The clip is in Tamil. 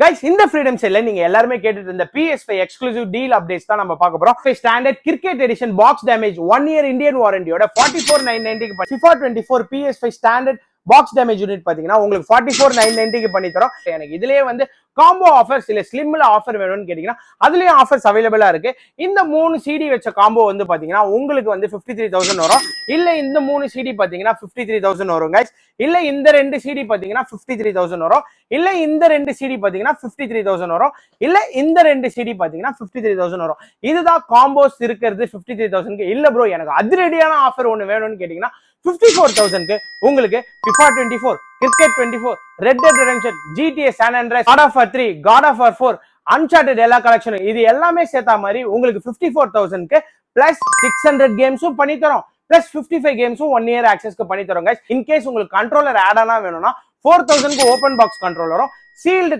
Guys, இந்த freedom sale நீங்க எல்லாருமே கேட்டுட்டு இருந்த PS5 exclusive deal updates தான் நம்ம பார்க்க போறோம். Standard cricket edition box damage 1 year Indian warranty ஓட 44990 க்கு FIFA 24 PS5 standard box damage unit பாத்தீங்கன்னா உங்களுக்கு 44990 க்கு பண்ணி தரோம். எனக்கு இதுலயே வந்து காம்போ ஆஃபர்ஸ் இல்ல ஸ்லிம்ல ஆஃபர் வேணும்னு கேட்டீங்கன்னா அதுலயும் ஆஃபர்ஸ் அவைலபிளா இருக்கு. இந்த 3 CD வச்ச காம்போ வந்து பாத்தீங்கன்னா உங்களுக்கு வந்து 53000 வரும். இல்ல இந்த 3 CD பாத்தீங்கன்னா 53000 வரும் guys. இல்ல இந்த 2 CD பாத்தீங்கன்னா 53000 வரும். இல்ல இந்த 2 CD பாத்தீங்கன்னா 53000 வரும். இல்ல இந்த 2 CD பாத்தீங்கன்னா 53000 வரும். இதுதான் காம்போஸ் இருக்கிறது 53000 க்கு. இல்ல ப்ரோ எனக்கு அதிரடியான ஆஃபர் ஒன்னு வேணும்னு கேட்டீங்கன்னா 54000 க்கு உங்களுக்கு FIFA 24, Cricket 24, Red Dead Redemption, GTA San Andreas, God of War 3, God of War 4, Uncharted எல்லா கலெக்ஷனும் இது எல்லாமே சேர்த்தா மாதிரி உங்களுக்கு 54000 க்கு பிளஸ் 600 கேம்ஸும் பண்ணி தரோம். பிளஸ் 55 கேம்ஸும் 1 இயர் ஆக்சஸ்க்கு பண்ணி தரோம் guys. இன் கேஸ் உங்களுக்கு கண்ட்ரோலர் ஆட் ஆனா வேணும்னா 4000 க்கு ஓபன் பாக்ஸ் கண்ட்ரோலரும் சீல்டு